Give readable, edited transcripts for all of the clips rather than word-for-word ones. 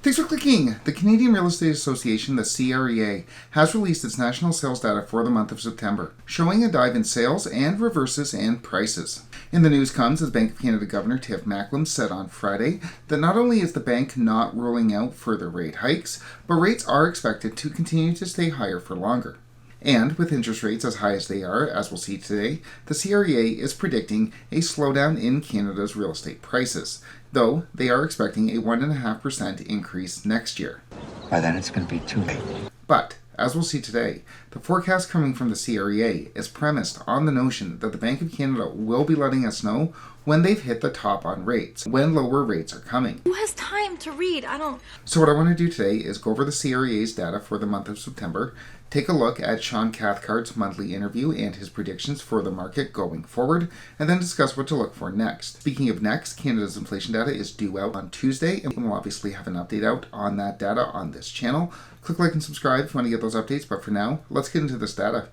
Thanks for clicking. The Canadian Real Estate Association, the CREA, has released its national sales data for the month of September, showing a dive in sales and reverses and prices. In the news comes as Bank of Canada Governor Tiff Macklem said on Friday that not only is the bank not ruling out further rate hikes, but rates are expected to continue to stay higher for longer. And with interest rates as high as they are, as we'll see today, the CREA is predicting a slowdown in Canada's real estate prices, though they are expecting a 1.5% increase next year. By then it's going to be too late. But, as we'll see today, the forecast coming from the CREA is premised on the notion that the Bank of Canada will be letting us know when they've hit the top on rates, when lower rates are coming. Who has time to read? So what I want to do today is go over the CREA's data for the month of September, take a look at Sean Cathcart's monthly interview and his predictions for the market going forward, and then discuss what to look for next. Speaking of next, Canada's inflation data is due out on Tuesday, and we'll obviously have an update out on that data on this channel. Click like and subscribe if you want to get those updates, but for now, let's get into this data.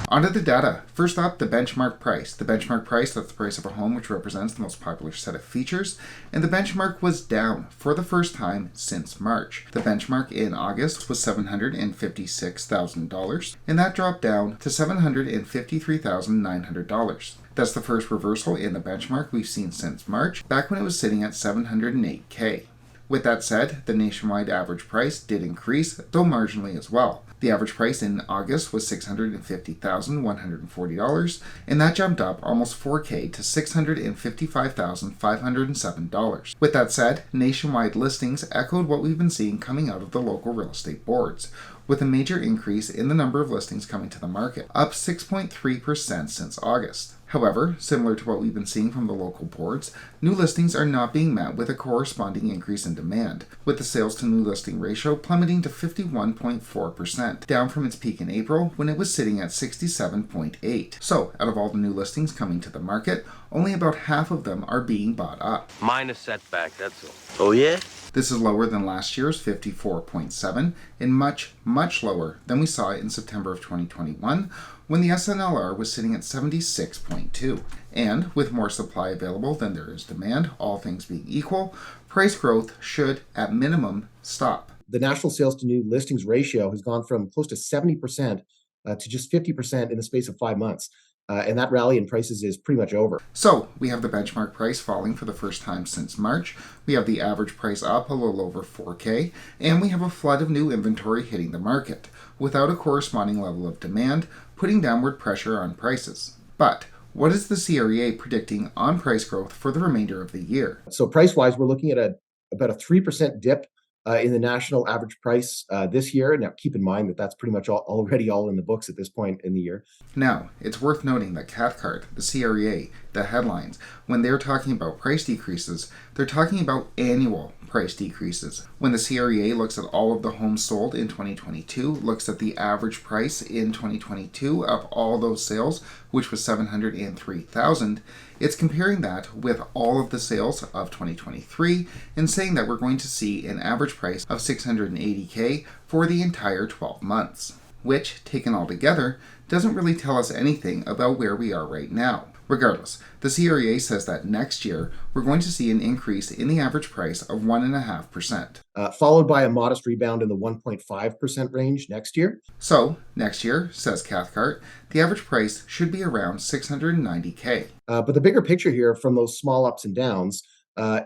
Onto the data. First up, the benchmark price. The benchmark price, that's the price of a home, which represents the most popular set of features, and the benchmark was down for the first time since March. The benchmark in August was $756,000, and that dropped down to $753,900. That's the first reversal in the benchmark we've seen since March, back when it was sitting at $708K. With that said, the nationwide average price did increase, though marginally as well. The average price in August was $650,140, and that jumped up almost $4K to $655,507. With that said, nationwide listings echoed what we've been seeing coming out of the local real estate boards, with a major increase in the number of listings coming to the market, up 6.3% since August. However, similar to what we've been seeing from the local boards, new listings are not being met with a corresponding increase in demand, with the sales to new listing ratio plummeting to 51.4%, down from its peak in April when it was sitting at 67.8%. So, out of all the new listings coming to the market, only about half of them are being bought up. Minor setback, that's all. Oh yeah? This is lower than last year's 54.7 and much, much lower than we saw in September of 2021 when the SNLR was sitting at 76.2. And with more supply available than there is demand, all things being equal, price growth should, at minimum, stop. The national sales to new listings ratio has gone from close to 70% to just 50% in the space of 5 months. And that rally in prices is pretty much over. So, we have the benchmark price falling for the first time since March, we have the average price up a little over 4K, and we have a flood of new inventory hitting the market, without a corresponding level of demand, putting downward pressure on prices. But, what is the CREA predicting on price growth for the remainder of the year? So price-wise, we're looking at about a 3% dip in the national average price this year. Now, keep in mind that that's pretty much already all in the books at this point in the year. Now, it's worth noting that Cathcart, the CREA, the headlines, when they're talking about price decreases, they're talking about annual price decreases. When the CREA looks at all of the homes sold in 2022, looks at the average price in 2022 of all those sales, which was $703,000, it's comparing that with all of the sales of 2023 and saying that we're going to see an average price of $680K for the entire 12 months, which, taken all together, doesn't really tell us anything about where we are right now. Regardless, the CREA says that next year, we're going to see an increase in the average price of 1.5%. Followed by a modest rebound in the 1.5% range next year. So, next year, says Cathcart, the average price should be around $690K. But the bigger picture here from those small ups and downs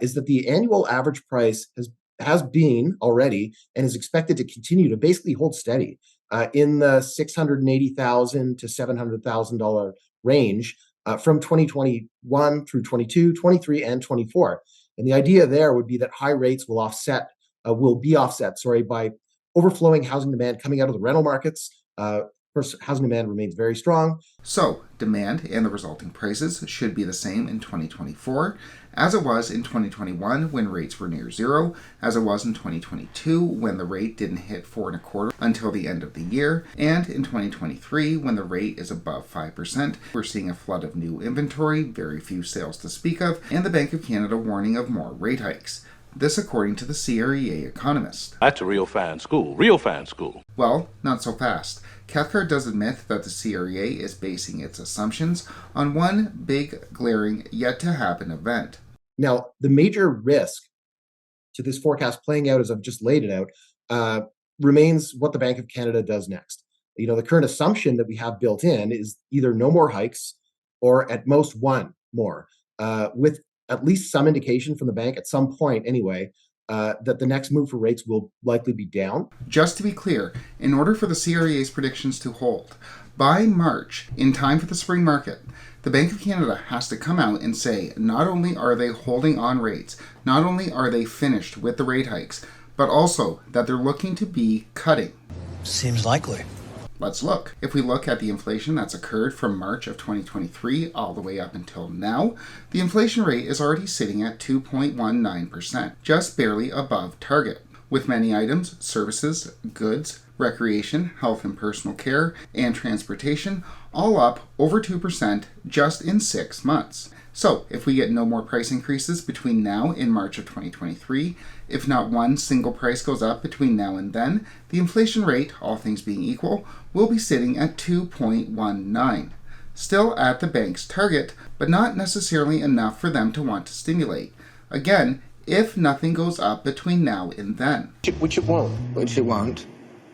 is that the annual average price has been already and is expected to continue to basically hold steady in the $680,000 to $700,000 range from 2021 through 22, 23, and 24. And the idea there would be that high rates will be offset by overflowing housing demand coming out of the rental markets. Of course, housing demand remains very strong. So, demand and the resulting prices should be the same in 2024 as it was in 2021 when rates were near zero, as it was in 2022 when the rate didn't hit 4.25 until the end of the year, and in 2023 when the rate is above 5%. We're seeing a flood of new inventory, very few sales to speak of, and the Bank of Canada warning of more rate hikes. This according to the CREA economist. That's a real fan school, real fan school. Well, not so fast. Cathcart does admit that the CREA is basing its assumptions on one big, glaring, yet-to-happen event. Now, the major risk to this forecast playing out as I've just laid it out remains what the Bank of Canada does next. The current assumption that we have built in is either no more hikes or at most one more, with at least some indication from the bank at some point anyway, that the next move for rates will likely be down. Just to be clear, in order for the CREA's predictions to hold, by March, in time for the spring market, the Bank of Canada has to come out and say not only are they holding on rates, not only are they finished with the rate hikes, but also that they're looking to be cutting. Seems likely. Let's look. If we look at the inflation that's occurred from March of 2023 all the way up until now, the inflation rate is already sitting at 2.19%, just barely above target, with many items, services, goods, recreation, health and personal care, and transportation all up over 2% just in 6 months. So, if we get no more price increases between now and March of 2023, if not one single price goes up between now and then, the inflation rate, all things being equal, will be sitting at 2.19. Still at the bank's target, but not necessarily enough for them to want to stimulate. Again, if nothing goes up between now and then. Which it won't.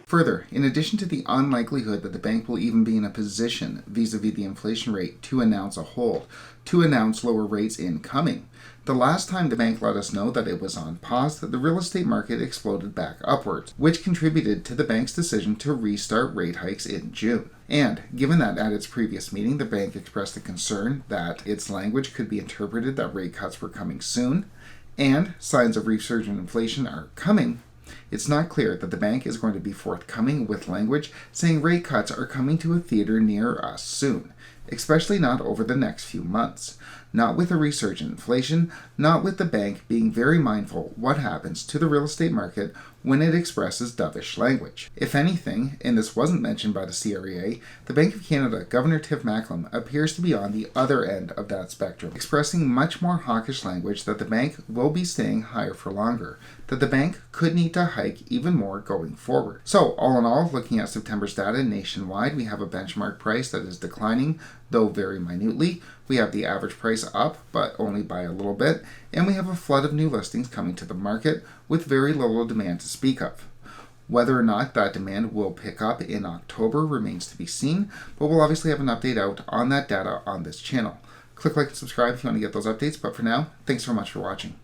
Further, in addition to the unlikelihood that the bank will even be in a position vis-a-vis the inflation rate to announce a hold, to announce lower rates incoming, the last time the bank let us know that it was on pause, the real estate market exploded back upwards, which contributed to the bank's decision to restart rate hikes in June. And given that at its previous meeting the bank expressed a concern that its language could be interpreted that rate cuts were coming soon, and signs of resurgent inflation are coming, it's not clear that the bank is going to be forthcoming with language saying rate cuts are coming to a theater near us soon, especially not over the next few months. Not with a resurgent inflation, not with the bank being very mindful what happens to the real estate market when it expresses dovish language. If anything, and this wasn't mentioned by the CREA, the Bank of Canada, Governor Tiff Macklem, appears to be on the other end of that spectrum, expressing much more hawkish language that the bank will be staying higher for longer, that the bank could need to hike even more going forward. So, all in all, looking at September's data nationwide, we have a benchmark price that is declining, though very minutely. We have the average price up, but only by a little bit, and we have a flood of new listings coming to the market with very little demand to speak of. Whether or not that demand will pick up in October remains to be seen, but we'll obviously have an update out on that data on this channel. Click like and subscribe if you want to get those updates, but for now, thanks so much for watching.